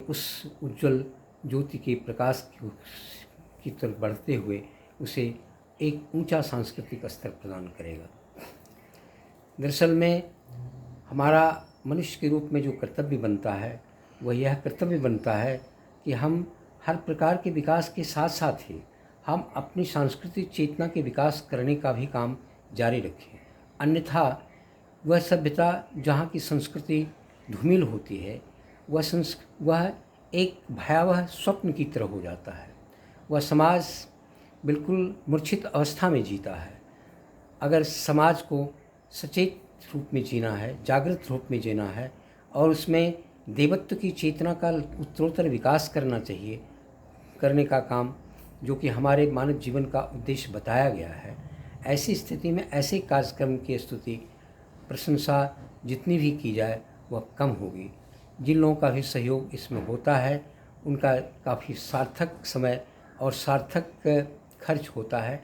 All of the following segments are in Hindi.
उस उज्जवल ज्योति के प्रकाश की तरफ बढ़ते हुए उसे एक ऊंचा सांस्कृतिक स्तर प्रदान करेगा। दरअसल में हमारा मनुष्य के रूप में जो कर्तव्य बनता है वह यह कर्तव्य बनता है कि हम हर प्रकार के विकास के साथ साथ ही हम अपनी सांस्कृतिक चेतना के विकास करने का भी काम जारी रखें। अन्यथा वह सभ्यता जहाँ की संस्कृति धूमिल होती है वह एक भयावह स्वप्न की तरह हो जाता है। वह समाज बिल्कुल मूर्छित अवस्था में जीता है। अगर समाज को सचेत रूप में जीना है, जागृत रूप में जीना है और उसमें देवत्व की चेतना का उत्तरोत्तर विकास करने का काम जो कि हमारे मानव जीवन का उद्देश्य बताया गया है, ऐसी स्थिति में ऐसे कार्यक्रम की स्तुति प्रशंसा जितनी भी की जाए वह कम होगी। जिन लोगों का भी सहयोग इसमें होता है उनका काफ़ी सार्थक समय और सार्थक खर्च होता है।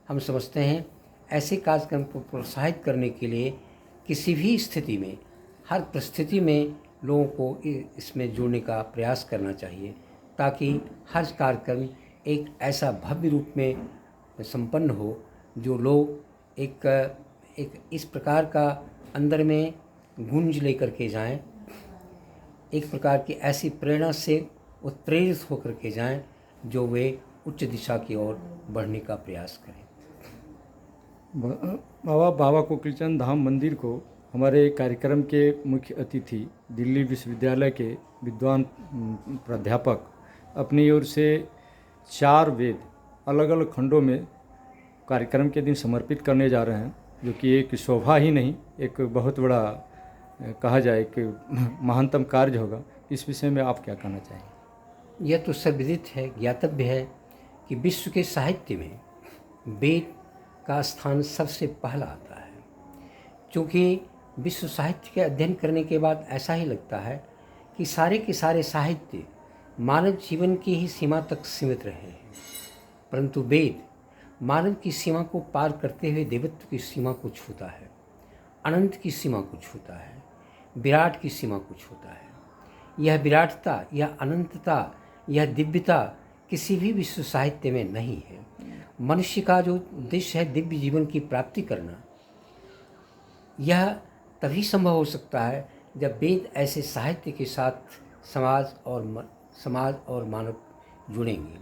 हम समझते हैं ऐसे कार्यक्रम को प्रोत्साहित करने के लिए किसी भी स्थिति में, हर परिस्थिति में लोगों को इसमें जोड़ने का प्रयास करना चाहिए ताकि हर कार्यक्रम एक ऐसा भव्य रूप में संपन्न हो जो लोग एक इस प्रकार का अंदर में गूंज लेकर के जाएं, एक प्रकार की ऐसी प्रेरणा से उत्प्रेरित होकर के जाएं जो वे उच्च दिशा की ओर बढ़ने का प्रयास करें। बाबा कोकिलचंद धाम मंदिर को हमारे कार्यक्रम के मुख्य अतिथि दिल्ली विश्वविद्यालय के विद्वान प्राध्यापक अपनी ओर से 4 वेद अलग अलग खंडों में कार्यक्रम के दिन समर्पित करने जा रहे हैं, जो कि एक शोभा ही नहीं, एक बहुत बड़ा कहा जाए कि महानतम कार्य होगा। इस विषय में आप क्या कहना चाहेंगे? यह तो सर्वविदित है, ज्ञातव्य है कि विश्व के साहित्य में वेद का स्थान सबसे पहला आता है, क्योंकि विश्व साहित्य के अध्ययन करने के बाद ऐसा ही लगता है कि सारे के सारे साहित्य मानव जीवन की ही सीमा तक सीमित रहे हैं, परंतु वेद मानव की सीमा को पार करते हुए देवत्व की सीमा को छूता है, अनंत की सीमा को छूता है, विराट की सीमा को छूता है। यह विराटता, यह अनंतता, यह दिव्यता किसी भी विश्व साहित्य में नहीं है। मनुष्य का जो उद्देश्य है दिव्य जीवन की प्राप्ति करना, यह तभी संभव हो सकता है जब वेद ऐसे साहित्य के साथ समाज और मानव जुड़ेंगे।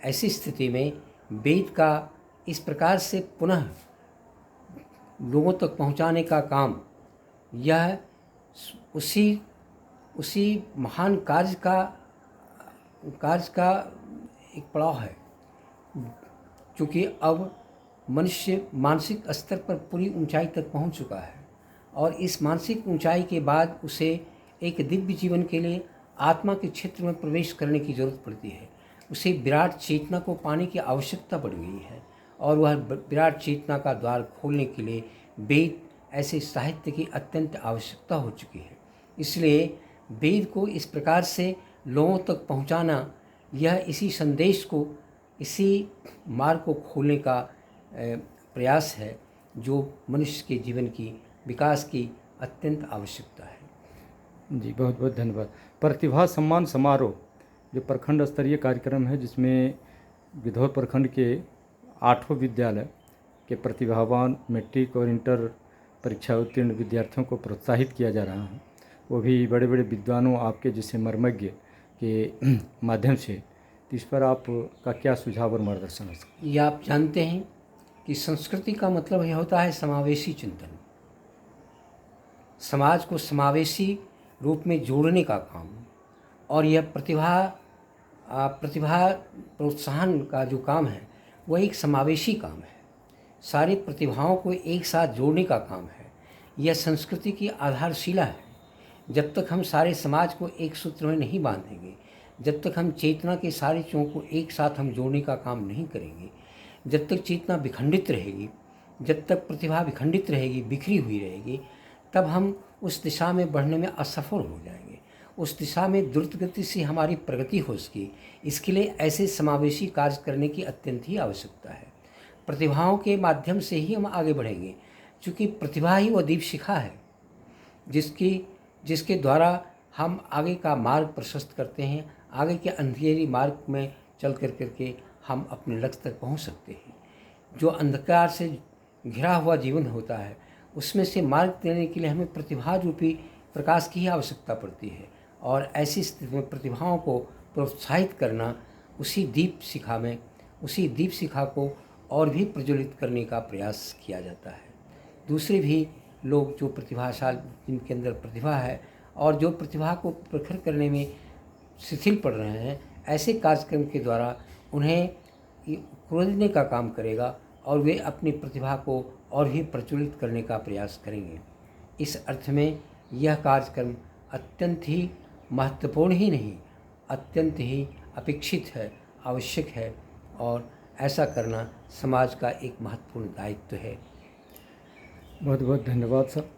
ऐसी स्थिति में वेद का इस प्रकार से पुनः लोगों तक पहुंचाने का काम यह उसी महान कार्य का एक पड़ाव है, क्योंकि अब मनुष्य मानसिक स्तर पर पूरी ऊंचाई तक पहुंच चुका है और इस मानसिक ऊंचाई के बाद उसे एक दिव्य जीवन के लिए आत्मा के क्षेत्र में प्रवेश करने की जरूरत पड़ती है। उसे विराट चेतना को पाने की आवश्यकता पड़ गई है और वह विराट चेतना का द्वार खोलने के लिए वेद ऐसे साहित्य की अत्यंत आवश्यकता हो चुकी है। इसलिए वेद को इस प्रकार से लोगों तक पहुंचाना, यह इसी संदेश को, इसी मार्ग को खोलने का प्रयास है जो मनुष्य के जीवन की विकास की अत्यंत आवश्यकता है। जी, बहुत बहुत धन्यवाद। प्रतिभा सम्मान समारोह जो प्रखंड स्तरीय कार्यक्रम है, जिसमें गिद्धौर प्रखंड के 8 विद्यालय के प्रतिभावान मैट्रिक और इंटर परीक्षा उत्तीर्ण विद्यार्थियों को प्रोत्साहित किया जा रहा है, वो भी बड़े बड़े विद्वानों आपके जैसे मर्मज्ञ के माध्यम से। तो इस पर आपका क्या सुझाव और मार्गदर्शन हो सकता है? ये आप जानते हैं कि संस्कृति का मतलब यह होता है समावेशी चिंतन, समाज को समावेशी रूप में जोड़ने का काम, और यह प्रतिभा प्रोत्साहन का जो काम है वह एक समावेशी काम है। सारी प्रतिभाओं को एक साथ जोड़ने का काम है। यह संस्कृति की आधारशिला है। जब तक हम सारे समाज को एक सूत्र में नहीं बांधेंगे, जब तक हम चेतना के सारे चों को एक साथ हम जोड़ने का काम नहीं करेंगे, जब तक चेतना विखंडित रहेगी, जब तक प्रतिभा विखंडित रहेगी, बिखरी हुई रहेगी, तब हम उस दिशा में बढ़ने में असफल हो जाएंगे। उस दिशा में द्रुत गति से हमारी प्रगति हो सके, इसके लिए ऐसे समावेशी कार्य करने की अत्यंत ही आवश्यकता है। प्रतिभाओं के माध्यम से ही हम आगे बढ़ेंगे, क्योंकि प्रतिभा ही वह दीप शिखा है जिसके द्वारा हम आगे का मार्ग प्रशस्त करते हैं, आगे के अंधेरी मार्ग में चल करके हम अपने लक्ष्य तक पहुंच सकते हैं। जो अंधकार से घिरा हुआ जीवन होता है उसमें से मार्ग देने के लिए हमें प्रतिभा रूपी प्रकाश की ही आवश्यकता पड़ती है, और ऐसी स्थिति में प्रतिभाओं को प्रोत्साहित करना उसी दीप शिखा को और भी प्रज्वलित करने का प्रयास किया जाता है। दूसरे भी लोग जो प्रतिभाशाली, जिनके अंदर प्रतिभा है और जो प्रतिभा को प्रखर करने में शिथिल पड़ रहे हैं, ऐसे कार्यक्रम के द्वारा उन्हें प्रेरने का काम करेगा और वे अपनी प्रतिभा को और भी प्रज्वलित करने का प्रयास करेंगे। इस अर्थ में यह कार्यक्रम अत्यंत ही महत्वपूर्ण ही नहीं, अत्यंत ही अपेक्षित है, आवश्यक है, और ऐसा करना समाज का एक महत्वपूर्ण दायित्व है। बहुत बहुत धन्यवाद सर।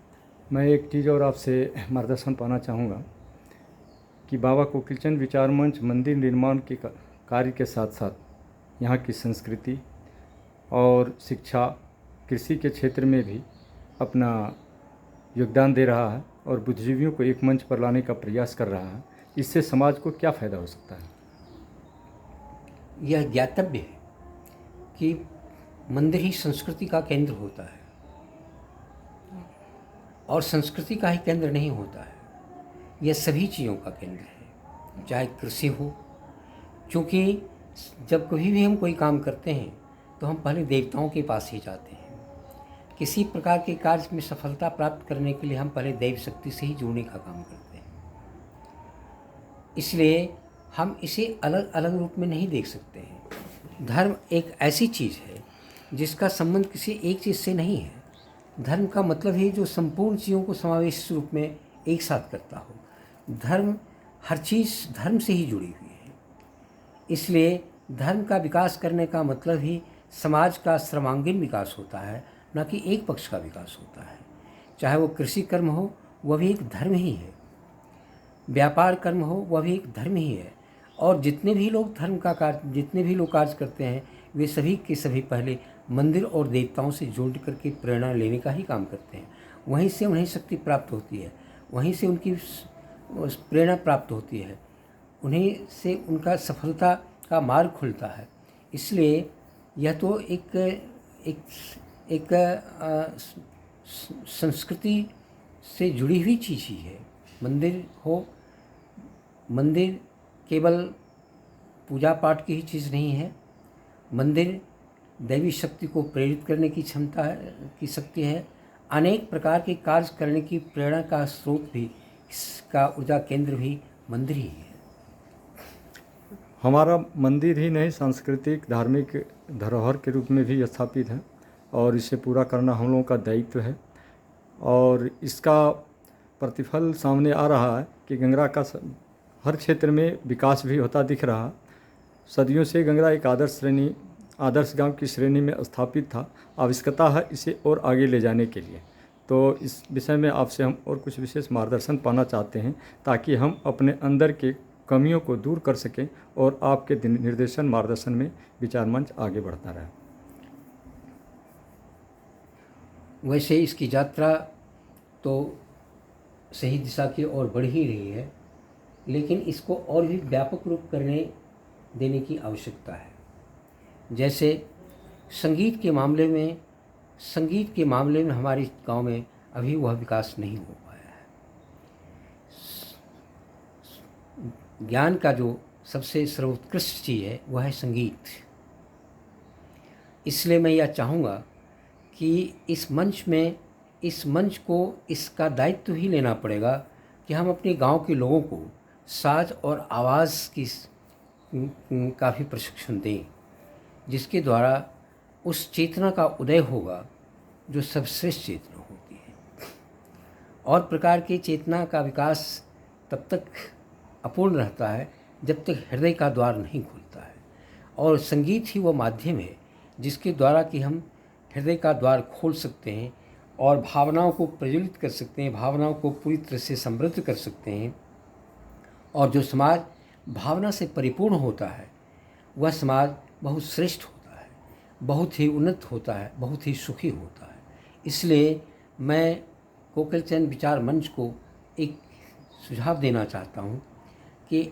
मैं एक चीज़ और आपसे मार्गदर्शन पाना चाहूँगा कि बाबा कोकिलचंद विचार मंच मंदिर निर्माण के कार्य के साथ साथ यहाँ की संस्कृति और शिक्षा, कृषि के क्षेत्र में भी अपना योगदान दे रहा है और बुद्धिजीवियों को एक मंच पर लाने का प्रयास कर रहा है। इससे समाज को क्या फ़ायदा हो सकता है? यह ज्ञातव्य है कि मंदिर ही संस्कृति का केंद्र होता है, और संस्कृति का ही केंद्र नहीं होता है, यह सभी चीज़ों का केंद्र है, चाहे कृषि हो। क्योंकि जब कभी भी हम कोई काम करते हैं तो हम पहले देवताओं के पास ही जाते हैं। किसी प्रकार के कार्य में सफलता प्राप्त करने के लिए हम पहले दैव शक्ति से ही जुड़ने का काम करते हैं। इसलिए हम इसे अलग अलग रूप में नहीं देख सकते हैं। धर्म एक ऐसी चीज़ है जिसका संबंध किसी एक चीज़ से नहीं है। धर्म का मतलब ही जो संपूर्ण चीज़ों को समावेश रूप में एक साथ करता हो। धर्म, हर चीज़ धर्म से ही जुड़ी हुई है। इसलिए धर्म का विकास करने का मतलब ही समाज का सर्वांगीण विकास होता है, न कि एक पक्ष का विकास होता है। चाहे वो कृषि कर्म हो, वह भी एक धर्म ही है। व्यापार कर्म हो, वह भी एक धर्म ही है। और जितने भी लोग कार्य करते हैं, वे सभी के सभी पहले मंदिर और देवताओं से जोड़ करके प्रेरणा लेने का ही काम करते हैं। वहीं से उन्हें शक्ति प्राप्त होती है, वहीं से उनकी प्रेरणा प्राप्त होती है, उन्हीं से उनका सफलता का मार्ग खुलता है। इसलिए यह तो एक संस्कृति से जुड़ी हुई चीज़ ही है। मंदिर केवल पूजा पाठ की ही चीज़ नहीं है। मंदिर दैवी शक्ति को प्रेरित करने की क्षमता की शक्ति है। अनेक प्रकार के कार्य करने की प्रेरणा का स्रोत भी, इसका ऊर्जा केंद्र भी मंदिर ही है। हमारा मंदिर ही नहीं, सांस्कृतिक धार्मिक धरोहर के रूप में भी स्थापित है और इसे पूरा करना हम लोगों का दायित्व है। और इसका प्रतिफल सामने आ रहा है कि गंगरा का हर क्षेत्र में विकास भी होता दिख रहा। सदियों से गंगरा एक आदर्श गांव की श्रेणी में स्थापित था। आवश्यकता है इसे और आगे ले जाने के लिए। तो इस विषय में आपसे हम और कुछ विशेष मार्गदर्शन पाना चाहते हैं ताकि हम अपने अंदर के कमियों को दूर कर सकें और आपके निर्देशन मार्गदर्शन में विचार मंच आगे बढ़ता रहे। वैसे इसकी यात्रा तो सही दिशा की ओर बढ़ ही रही है, लेकिन इसको और भी व्यापक रूप देने की आवश्यकता है। जैसे संगीत के मामले में हमारे गांव में अभी वह विकास नहीं हो पाया है। ज्ञान का जो सबसे सर्वोत्कृष्ट चीज़ है वह है संगीत। इसलिए मैं यह चाहूँगा कि इस मंच को इसका दायित्व ही लेना पड़ेगा कि हम अपने गांव के लोगों को साज और आवाज़ का भी प्रशिक्षण दें, जिसके द्वारा उस चेतना का उदय होगा जो सर्वश्रेष्ठ चेतना होती है। और प्रकार की चेतना का विकास तब तक अपूर्ण रहता है जब तक हृदय का द्वार नहीं खुलता है। और संगीत ही वो माध्यम है जिसके द्वारा कि हम हृदय का द्वार खोल सकते हैं और भावनाओं को प्रज्वलित कर सकते हैं, भावनाओं को पूरी तरह से समृद्ध कर सकते हैं। और जो समाज भावना से परिपूर्ण होता है वह समाज बहुत श्रेष्ठ होता है, बहुत ही उन्नत होता है, बहुत ही सुखी होता है। इसलिए मैं कोकिलचंद विचार मंच को एक सुझाव देना चाहता हूँ कि